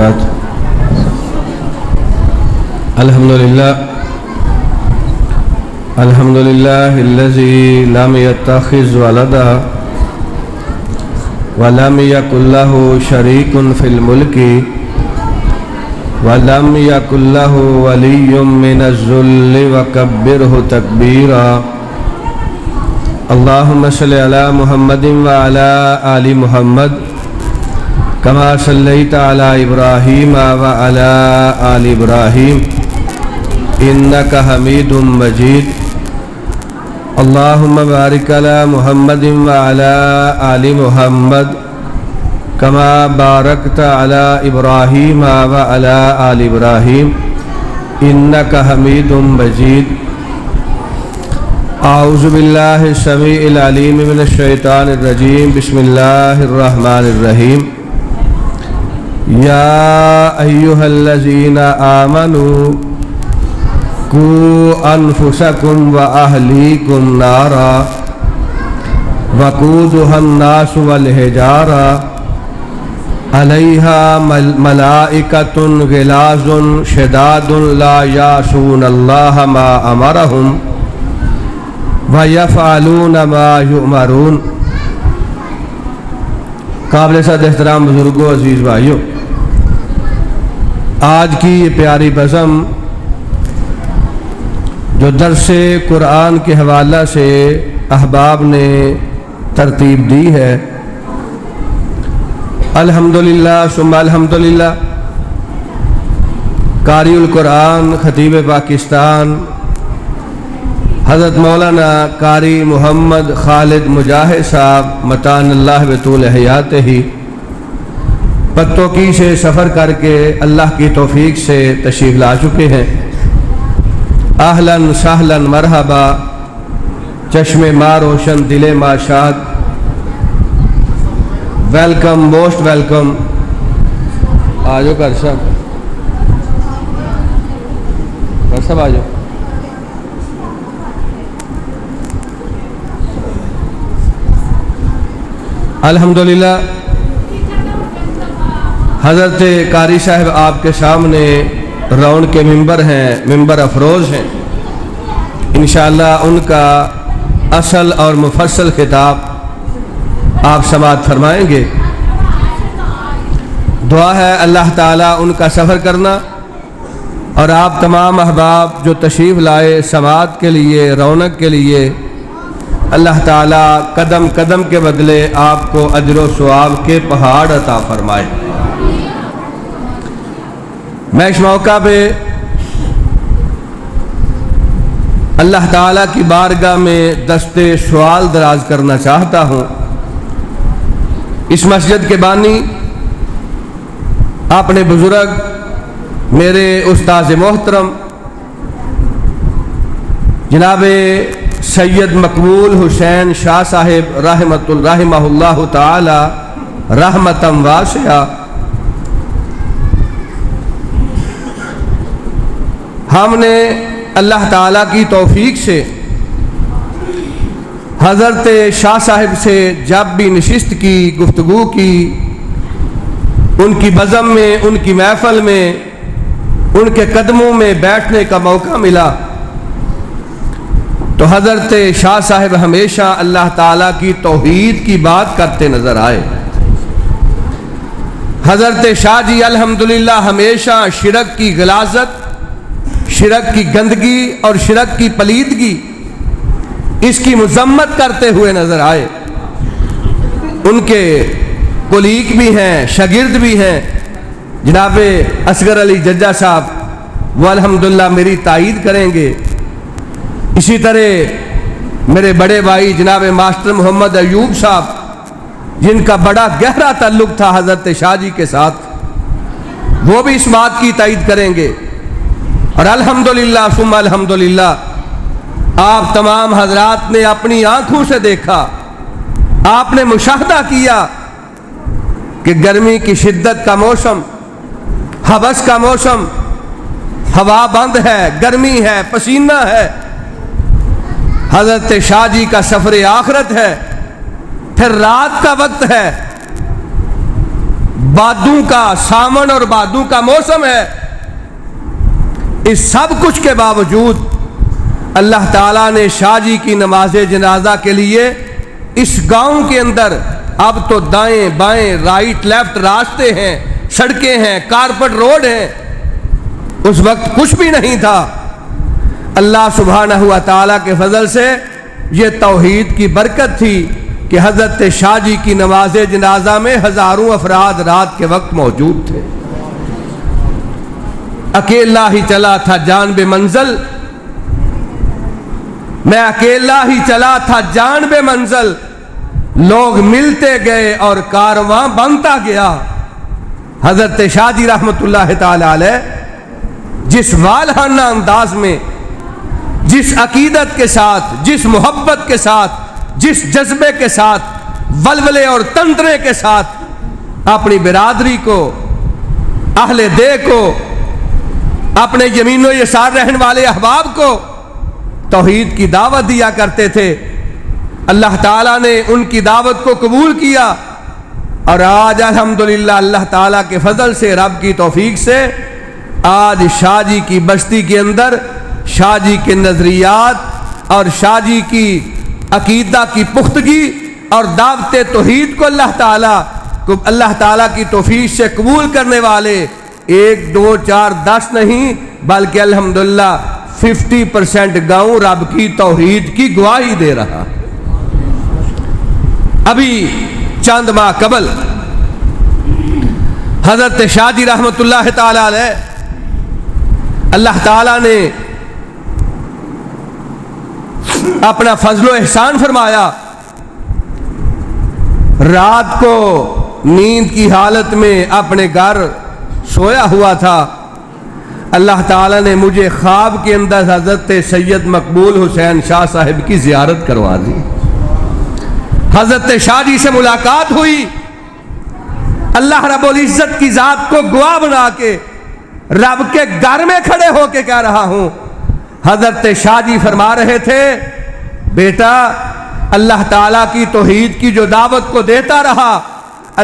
وبرکاتہ۔ الحمدللہ الذی لم یتخذ ولدا ولم یکن لہ شریک فی الملک ولم یکن لہ ولی من الذل وکبرہ تکبیرا۔ اللہم صلی علی محمد وعلی آل محمد کما صلیت علی ابراہیم وعلی آل ابراہیم انک حمید مجید۔ اللہم بارک علی محمد وعلی آل محمد کما بارکت علی ابراہیم وعلی آل ابراہیم انک حمید مجید۔ اعوذ باللہ السمیع العلیم من الشیطان الرجیم، بسم اللہ الرحمن الرحیم۔ یا ایہا الذین آمنوا قوا انفسکم واہلیکم نارا وقودها الناس والحجارہ علیہا ملائکۃ غلاظ شداد لا یعصون اللہ ما امرہم وَيَفْعَلُونَ مَا يُؤْمَرُونَ۔ قابل صد احترام بزرگوں، عزیز بھائیوں، آج کی یہ پیاری بزم جو درس قرآن کے حوالہ سے احباب نے ترتیب دی ہے، الحمدللہ ثم الحمدللہ، قاری القرآن خطیب پاکستان حضرت مولانا قاری محمد خالد مجاہد صاحب متان اللہ بطول حیاتہ ہی پتوکی سے سفر کر کے اللہ کی توفیق سے تشریف لا چکے ہیں۔ اہلاً سہلاً مرحبا، چشم ما روشن دل ما شاد، ویلکم موسٹ ویلکم۔ آجو کر سب آجو۔ الحمدللہ حضرت قاری صاحب آپ کے سامنے رون کے ممبر ہیں، ممبر افروز ہیں۔ انشاءاللہ ان کا اصل اور مفصل خطاب آپ سماعت فرمائیں گے۔ دعا ہے اللہ تعالیٰ ان کا سفر کرنا اور آپ تمام احباب جو تشریف لائے سماعت کے لیے، رونق کے لیے، اللہ تعالیٰ قدم قدم کے بدلے آپ کو اجر و ثواب کے پہاڑ عطا فرمائے۔ میں اس موقع پہ اللہ تعالیٰ کی بارگاہ میں دست سوال دراز کرنا چاہتا ہوں۔ اس مسجد کے بانی اپنے بزرگ میرے استاذ محترم جناب سید مقبول حسین شاہ صاحب رحمہ اللہ تعالی رحمتاً واسعہ، ہم نے اللہ تعالیٰ کی توفیق سے حضرت شاہ صاحب سے جب بھی نشست کی، گفتگو کی، ان کی بزم میں، ان کی محفل میں، ان کے قدموں میں بیٹھنے کا موقع ملا تو حضرت شاہ صاحب ہمیشہ اللہ تعالیٰ کی توحید کی بات کرتے نظر آئے۔ حضرت شاہ جی الحمدللہ ہمیشہ شرک کی غلاظت، شرک کی گندگی اور شرک کی پلیدگی، اس کی مذمت کرتے ہوئے نظر آئے۔ ان کے کولیگ بھی ہیں، شاگرد بھی ہیں، جناب اصغر علی ججا صاحب، وہ الحمدللہ میری تائید کریں گے۔ اسی طرح میرے بڑے بھائی جناب ماسٹر محمد ایوب صاحب، جن کا بڑا گہرا تعلق تھا حضرت شاہ جی کے ساتھ، وہ بھی اس بات کی تائید کریں گے۔ اور الحمدللہ ثم الحمدللہ، آپ تمام حضرات نے اپنی آنکھوں سے دیکھا، آپ نے مشاہدہ کیا کہ گرمی کی شدت کا موسم، حبس کا موسم، ہوا بند ہے، گرمی ہے، پسینہ ہے، حضرت شاہ جی کا سفر آخرت ہے، پھر رات کا وقت ہے، بادوں کا ساون اور بادوں کا موسم ہے، اس سب کچھ کے باوجود اللہ تعالیٰ نے شاہ جی کی نماز جنازہ کے لیے اس گاؤں کے اندر، اب تو دائیں بائیں رائٹ لیفٹ راستے ہیں، سڑکیں ہیں، کارپٹ روڈ ہیں، اس وقت کچھ بھی نہیں تھا، اللہ سبحانہ و تعالیٰ کے فضل سے یہ توحید کی برکت تھی کہ حضرت شاہ جی کی نماز جنازہ میں ہزاروں افراد رات کے وقت موجود تھے۔ اکیلا ہی چلا تھا جانب منزل، میں اکیلا ہی چلا تھا جانب منزل، لوگ ملتے گئے اور کارواں بنتا گیا۔ حضرت شاہ جی رحمت اللہ تعالی علیہ جس والہانہ انداز میں، جس عقیدت کے ساتھ، جس محبت کے ساتھ، جس جذبے کے ساتھ، ولولے اور تنطرے کے ساتھ اپنی برادری کو، اہل دے کو، اپنے یمین و یسار رہنے والے احباب کو توحید کی دعوت دیا کرتے تھے، اللہ تعالیٰ نے ان کی دعوت کو قبول کیا، اور آج الحمدللہ اللہ تعالیٰ کے فضل سے، رب کی توفیق سے، آج شاہ جی کی بستی کے اندر شاہ جی کے نظریات اور شاہ جی کی عقیدہ کی پختگی اور دعوت توحید کو اللہ تعالیٰ کی توفیق سے قبول کرنے والے 1 2 4 10 نہیں بلکہ الحمدللہ 50% گاؤں رب کی توحید کی گواہی دے رہا۔ ابھی چند ماہ قبل حضرت شاہ جی رحمت اللہ تعالی علیہ، اللہ تعالیٰ نے اپنا فضل و احسان فرمایا، رات کو نیند کی حالت میں اپنے گھر سویا ہوا تھا، اللہ تعالیٰ نے مجھے خواب کے اندر حضرت سید مقبول حسین شاہ صاحب کی زیارت کروا دی۔ حضرت شاہ جی سے ملاقات ہوئی، اللہ رب العزت کی ذات کو گواہ بنا کے رب کے گھر میں کھڑے ہو کے کہہ رہا ہوں۔ حضرت شاہ جی فرما رہے تھے، بیٹا اللہ تعالیٰ کی توحید کی جو دعوت کو دیتا رہا،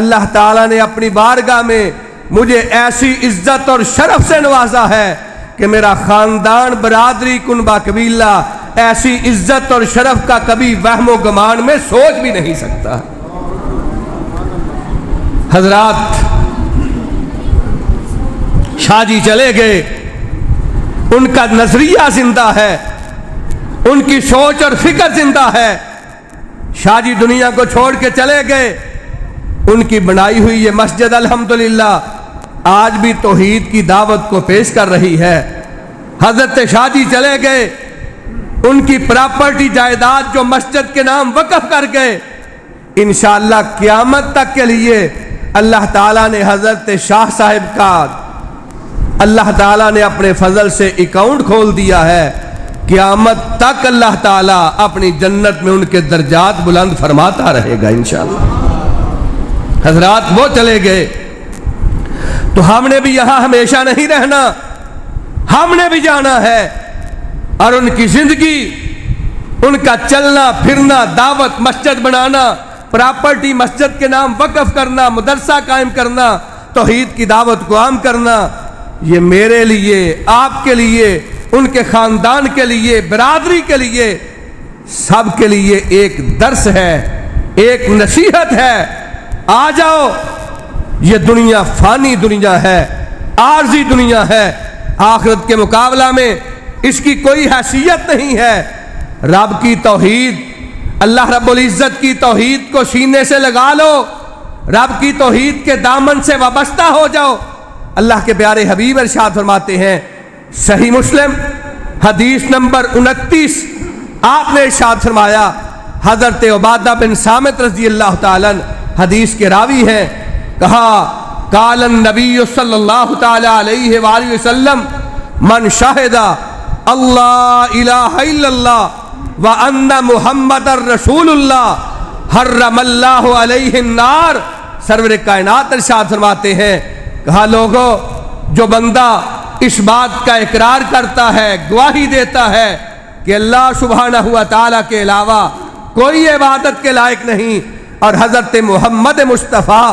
اللہ تعالیٰ نے اپنی بارگاہ میں مجھے ایسی عزت اور شرف سے نوازا ہے کہ میرا خاندان، برادری، کنبہ قبیلہ ایسی عزت اور شرف کا کبھی وہم و گمان میں سوچ بھی نہیں سکتا۔ حضرات شاہ جی چلے گئے، ان کا نظریہ زندہ ہے، ان کی سوچ اور فکر زندہ ہے۔ شاہ جی دنیا کو چھوڑ کے چلے گئے، ان کی بنائی ہوئی یہ مسجد الحمدللہ آج بھی توحید کی دعوت کو پیش کر رہی ہے۔ حضرت شاہ جی چلے گئے، ان کی پراپرٹی جائیداد جو مسجد کے نام وقف کر گئے، انشاءاللہ قیامت تک کے لیے اللہ تعالیٰ نے حضرت شاہ صاحب کا، اللہ تعالیٰ نے اپنے فضل سے اکاؤنٹ کھول دیا ہے، قیامت تک اللہ تعالیٰ اپنی جنت میں ان کے درجات بلند فرماتا رہے گا انشاءاللہ۔ حضرات وہ چلے گئے تو ہم نے بھی یہاں ہمیشہ نہیں رہنا، ہم نے بھی جانا ہے، اور ان کی زندگی، ان کا چلنا پھرنا، دعوت، مسجد بنانا، پراپرٹی مسجد کے نام وقف کرنا، مدرسہ قائم کرنا، توحید کی دعوت کو عام کرنا، یہ میرے لیے، آپ کے لیے، ان کے خاندان کے لیے، برادری کے لیے، سب کے لیے ایک درس ہے، ایک نصیحت ہے۔ آ جاؤ، یہ دنیا فانی دنیا ہے، عارضی دنیا ہے، آخرت کے مقابلہ میں اس کی کوئی حیثیت نہیں ہے۔ رب کی توحید، اللہ رب العزت کی توحید کو سینے سے لگا لو، رب کی توحید کے دامن سے وابستہ ہو جاؤ۔ اللہ کے پیارے حبیب ارشاد فرماتے ہیں، صحیح مسلم حدیث نمبر 29، آپ نے ارشاد فرمایا، حضرت عبادہ بن صامت رضی اللہ تعالیٰ حدیث کے راوی ہیں، کہا قال النبی صلی اللہ تعالیٰ علیہ وآلہ وسلم من شاہد اللہ الہ الا اللہ وان محمد الرسول اللہ حرم اللہ علیہ النار۔ سرور کائنات ارشاد فرماتے ہیں، کہا لوگوں، جو بندہ اس بات کا اقرار کرتا ہے، گواہی دیتا ہے کہ اللہ سبحانہ و تعالیٰ کے علاوہ کوئی عبادت کے لائق نہیں، اور حضرت محمد مصطفیٰ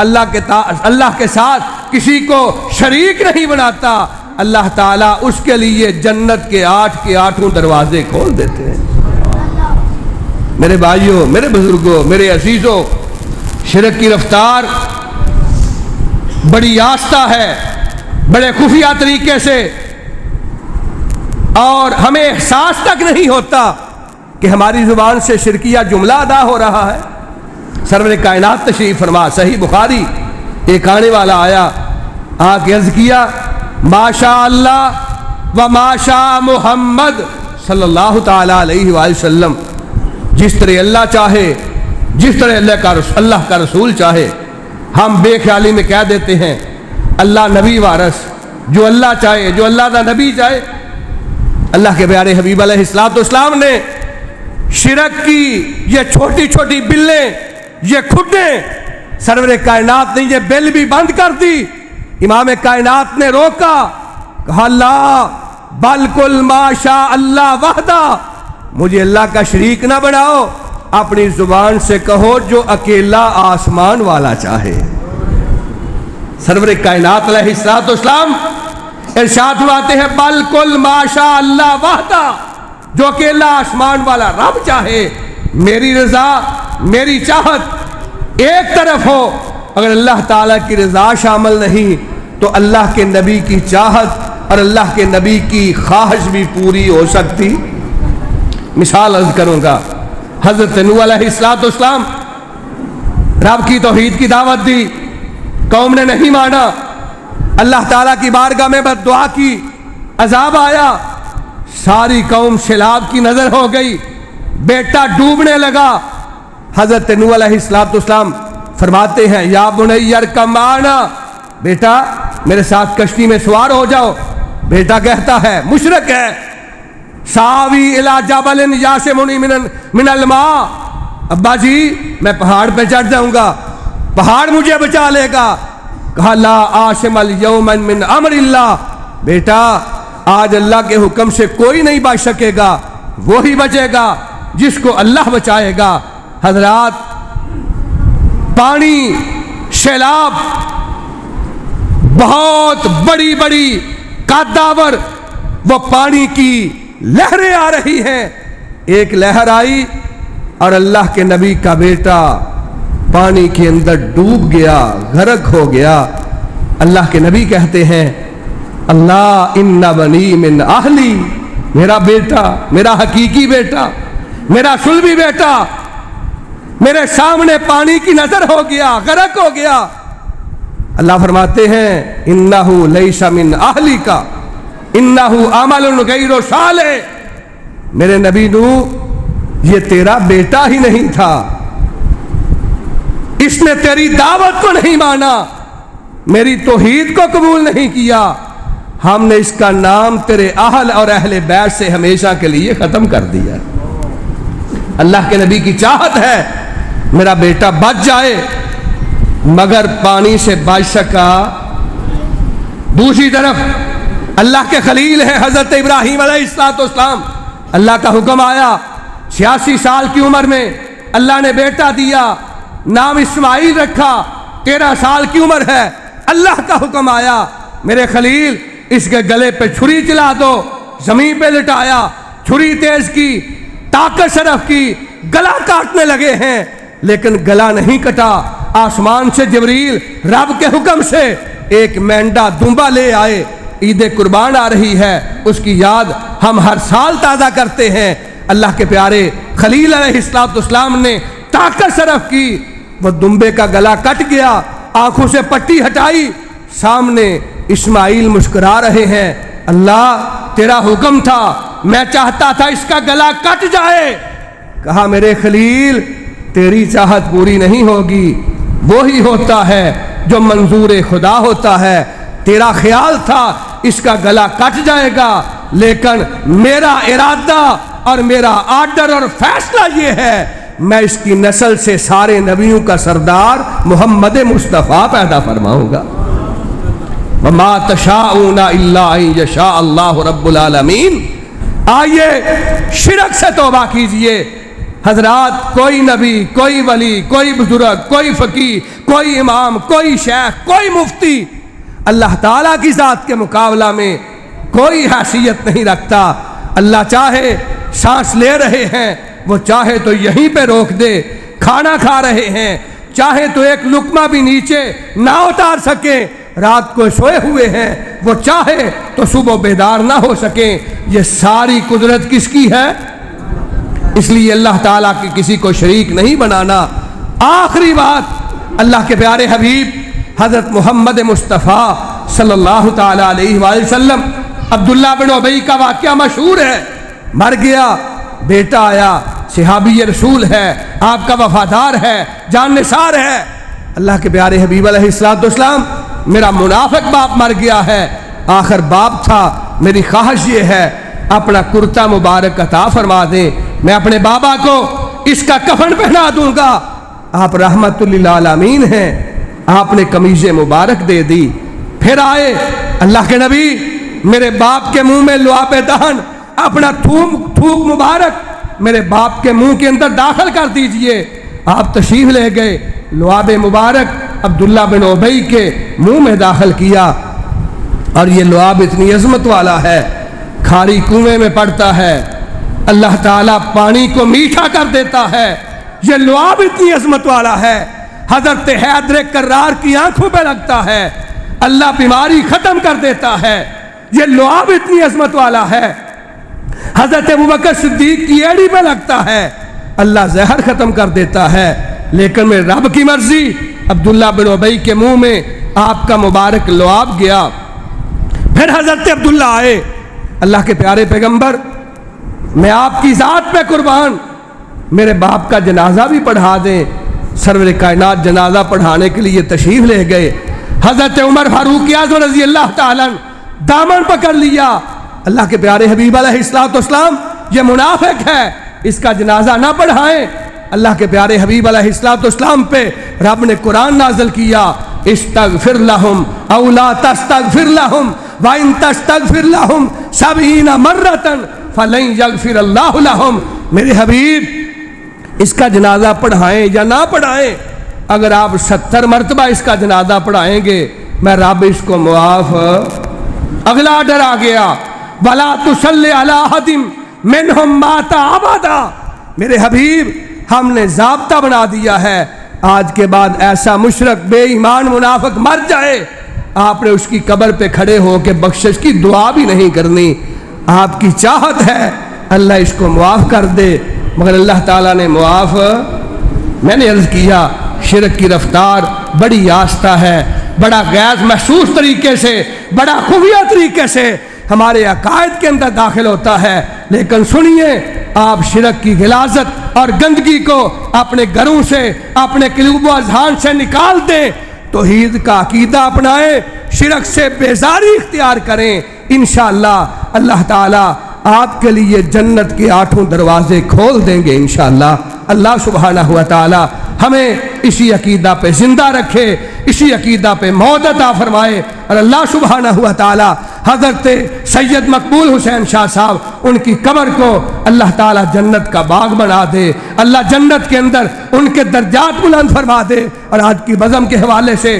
اللہ کے ساتھ کسی کو شریک نہیں بناتا، اللہ تعالیٰ اس کے لیے جنت کے 8 دروازے کھول دیتے ہیں۔ میرے بھائیوں، میرے بزرگوں، میرے عزیزوں، شرک کی رفتار بڑی آہستہ ہے، بڑے خفیہ طریقے سے، اور ہمیں احساس تک نہیں ہوتا کہ ہماری زبان سے شرکیہ جملہ ادا ہو رہا ہے۔ سرور کائنات تشریف فرما، صحیح بخاری، ایک آنے والا آیا، آ کے عرض کیا ماشاء اللہ و ماشاء محمد صلی اللہ تعالی علیہ وآلہ وسلم، جس طرح اللہ چاہے، جس طرح اللہ کا رسول چاہے۔ ہم بے خیالی میں کہہ دیتے ہیں اللہ نبی وارث، جو اللہ چاہے، جو اللہ کا نبی چاہے۔ اللہ کے پیارے حبیب علیہ السلام نے شرک کی یہ چھوٹی چھوٹی بلیں، یہ کھڈیں، سرور کائنات نے یہ بل بھی بند کر دی۔ امام کائنات نے روکا، کہا لا بل کل ما شاء اللہ وحدہ، مجھے اللہ کا شریک نہ بناؤ، اپنی زبان سے کہو جو اکیلا آسمان والا چاہے۔ سرور کائنات علیہ السلام ارشاد فرماتے ہیں بل کل ما شاء اللہ وحدہ، جو اکیلا آسمان والا رب چاہے، میری رضا، میری چاہت ایک طرف ہو، اگر اللہ تعالیٰ کی رضا شامل نہیں تو اللہ کے نبی کی چاہت اور اللہ کے نبی کی خواہش بھی پوری ہو سکتی؟ مثال عرض کروں گا، حضرت نوح علیہ السلام رب کی توحید کی دعوت دی، قوم نے نہیں مانا، اللہ تعالیٰ کی بارگاہ میں بد دعا کی، عذاب آیا، ساری قوم سیلاب کی نظر ہو گئی، بیٹا ڈوبنے لگا۔ حضرت نوح علیہ السلام فرماتے ہیں یا بنی ارکب معنا، بیٹا میرے ساتھ کشتی میں سوار ہو جاؤ۔ بیٹا کہتا ہے، مشرک ہے، ساوی الی جبل یعصمنی من الماء، ابا جی میں پہاڑ پہ چڑھ جاؤں گا، پہاڑ مجھے بچا لے گا۔ کہا لا عاصم اليوم من امر اللہ، بیٹا آج اللہ کے حکم سے کوئی نہیں بچ سکے گا، وہی بچے گا جس کو اللہ بچائے گا۔ حضرات، پانی، سیلاب، بہت بڑی بڑی قدآور وہ پانی کی لہریں آ رہی ہیں، ایک لہر آئی اور اللہ کے نبی کا بیٹا پانی کے اندر ڈوب گیا، غرق ہو گیا۔ اللہ کے نبی کہتے ہیں اللہ ان بنی من اہلی، میرا بیٹا، میرا حقیقی بیٹا، میرا سلبی بیٹا میرے سامنے پانی کی نظر ہو گیا، غرق ہو گیا۔ اللہ فرماتے ہیں انہ لیس من اہلک انہ عمل غیر صالح، میرے نبی نوح یہ تیرا بیٹا ہی نہیں تھا، اس نے تیری دعوت کو نہیں مانا، میری توحید کو قبول نہیں کیا، ہم نے اس کا نام تیرے اہل اور اہل بیت سے ہمیشہ کے لیے ختم کر دیا۔ اللہ کے نبی کی چاہت ہے میرا بیٹا بچ جائے، مگر پانی سے بچ سکا۔ دوسری طرف اللہ کے خلیل ہے حضرت ابراہیم علیہ السلام، اللہ کا حکم آیا، 86 سال کی عمر میں اللہ نے بیٹا دیا، نام اسماعیل رکھا، 13 سال کی عمر ہے، اللہ کا حکم آیا میرے خلیل اس کے گلے پہ چھری چلا دو، زمین پہ لٹایا، چھری تیز کی، طاقت صرف کی، گلا کاٹنے لگے ہیں، لیکن گلا نہیں کٹا۔ آسمان سے جبریل رب کے حکم سے ایک مینڈا دمبا لے آئے۔ عید قربان آ رہی ہے، اس کی یاد ہم ہر سال تازہ کرتے ہیں۔ اللہ کے پیارے خلیل علیہ السلام نے طاقت صرف کی، وہ دمبے کا گلا کٹ گیا، آنکھوں سے پٹی ہٹائی، سامنے اسماعیل مسکرا رہے ہیں، اللہ تیرا حکم تھا، میں چاہتا تھا اس کا گلا کٹ جائے۔ کہا میرے خلیل تیری چاہت پوری نہیں ہوگی، وہی ہوتا ہے جو منظور خدا ہوتا ہے، تیرا خیال تھا اس کا گلا کٹ جائے گا، لیکن میرا ارادہ اور میرا آرڈر اور فیصلہ یہ ہے میں اس کی نسل سے سارے نبیوں کا سردار محمد مصطفیٰ پیدا فرماؤں گا۔ وما تشاءون الا ان یشاء اللہ رب العالمین۔ آئیے شرک سے توبہ کیجئے، حضرات کوئی نبی، کوئی ولی، کوئی بزرگ، کوئی فقیہ، کوئی امام، کوئی شیخ، کوئی مفتی اللہ تعالیٰ کی ذات کے مقابلہ میں کوئی حیثیت نہیں رکھتا۔ اللہ چاہے سانس لے رہے ہیں، وہ چاہے تو یہیں پہ روک دے، کھانا کھا رہے ہیں چاہے تو ایک لقمہ بھی نیچے نہ اتار سکیں، رات کو سوئے ہوئے ہیں وہ چاہے تو صبح بیدار نہ ہو سکیں۔ یہ ساری قدرت کس کی ہے؟ اس لیے اللہ تعالیٰ کی کسی کو شریک نہیں بنانا۔ آخری بات، اللہ کے پیارے حبیب حضرت محمد مصطفیٰ صلی اللہ تعالیٰ علیہ وآلہ وسلم، عبداللہ بن ابی کا واقعہ مشہور ہے، مر گیا، بیٹا آیا، صحابی رسول ہے، آپ کا وفادار ہے، جان نثار ہے۔ اللہ کے پیارے حبیب علیہ السلام، میرا منافق باپ مر گیا ہے، آخر باپ تھا، میری خواہش یہ ہے اپنا کرتا مبارک عطا فرما دیں، میں اپنے بابا کو اس کا کفن پہنا دوں گا۔ آپ رحمت للعالمین ہیں، آپ نے قمیض مبارک دے دی۔ پھر آئے اللہ کے نبی، میرے باپ کے منہ میں لعاب دہن، اپنا تھوک مبارک میرے باپ کے منہ کے اندر داخل کر دیجئے۔ آپ تشریف لے گئے، لعاب مبارک عبداللہ بن ابی کے منہ میں داخل کیا، اور یہ لعاب اتنی عظمت والا ہے، کھاری کنویں میں پڑتا ہے، اللہ تعالیٰ پانی کو میٹھا کر دیتا ہے۔ یہ لعاب اتنی عظمت والا ہے، حضرت حیدر کرار کی آنکھوں پہ لگتا ہے، اللہ بیماری ختم کر دیتا ہے۔ یہ لعاب اتنی عظمت والا ہے، حضرت ابوبکر صدیق کی ایڑی پہ لگتا ہے، اللہ زہر ختم کر دیتا ہے۔ لیکن میرے رب کی مرضی، عبداللہ بن ابی کے منہ میں آپ کا مبارک لعاب گیا۔ پھر حضرت عبداللہ آئے، اللہ کے پیارے پیغمبر، میں آپ کی ذات پہ قربان، میرے باپ کا جنازہ بھی پڑھا دیں۔ سرور کائنات جنازہ پڑھانے کے لیے تشریف لے گئے۔ حضرت عمر فاروق اعظم رضی اللہ تعالیٰ دامن پکڑ لیا، اللہ کے پیارے حبیب علیہ السلام، یہ منافق ہے، اس کا جنازہ نہ پڑھائیں۔ اللہ کے پیارے حبیب علیہ السلام پہ رب نے قرآن نازل کیا، استغفر لہم او لا تستغفر لہم وَإِن تستغفر لہم 70 مرتن فلن یغفر اللہ لہم۔ میرے حبیب، اس کا جنازہ پڑھائیں یا نہ پڑھائیں، اگر آپ 70 مرتبہ اس کا جنازہ پڑھائیں گے، میں رب اس کو معاف۔ اگلا آرڈر آ گیا، وَلَا تُصَلِّ عَلَىٰ أَحَدٍ مِّنْهُمْ مَاتَ أَبَدًا۔ میرے حبیب، ہم نے ضابطہ بنا دیا ہے، آج کے بعد ایسا مشرک بے ایمان منافق مر جائے، آپ نے اس کی قبر پہ کھڑے ہو کے بخشش کی دعا بھی نہیں کرنی۔ آپ کی چاہت ہے اللہ اس کو معاف کر دے، مگر اللہ تعالیٰ نے معاف۔ میں نے عرض کیا، شرک کی رفتار بڑی آہستہ ہے، بڑا غیر محسوس طریقے سے، بڑا خفیہ طریقے سے ہمارے عقائد کے اندر داخل ہوتا ہے، لیکن سنیے، آپ شرک کی غلاظت اور گندگی کو اپنے گھروں سے، اپنے قلوب و اذہان سے نکال دیں، توحید کا عقیدہ اپنائیں، شرک سے بیزاری اختیار کریں، انشاءاللہ اللہ تعالیٰ آپ کے لیے جنت کے 8 دروازے کھول دیں گے انشاءاللہ۔ اللہ سبحانہ و تعالیٰ ہمیں اسی عقیدہ پہ زندہ رکھے، اسی عقیدہ پہ موت عطا فرمائے، اور اللہ سبحانہ و تعالیٰ حضرت سید مقبول حسین شاہ صاحب، ان کی قبر کو اللہ تعالیٰ جنت کا باغ بنا دے، اللہ جنت کے اندر ان کے درجات بلند فرما دے۔ اور آج کی بزم کے حوالے سے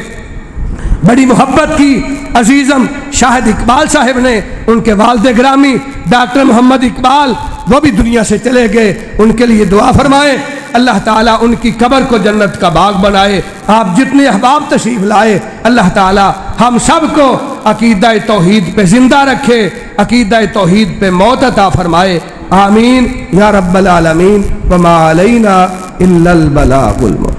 بڑی محبت کی عزیزم شاہد اقبال صاحب نے، ان کے والد گرامی ڈاکٹر محمد اقبال، وہ بھی دنیا سے چلے گئے، ان کے لیے دعا فرمائیں، اللہ تعالیٰ ان کی قبر کو جنت کا باغ بنائے۔ آپ جتنے احباب تشریف لائے، اللہ تعالیٰ ہم سب کو عقیدہ توحید پہ زندہ رکھے، عقیدہ توحید پہ موت عطا فرمائے، آمین یا رب العالمین۔ وما علینا الا البلاغ المبین۔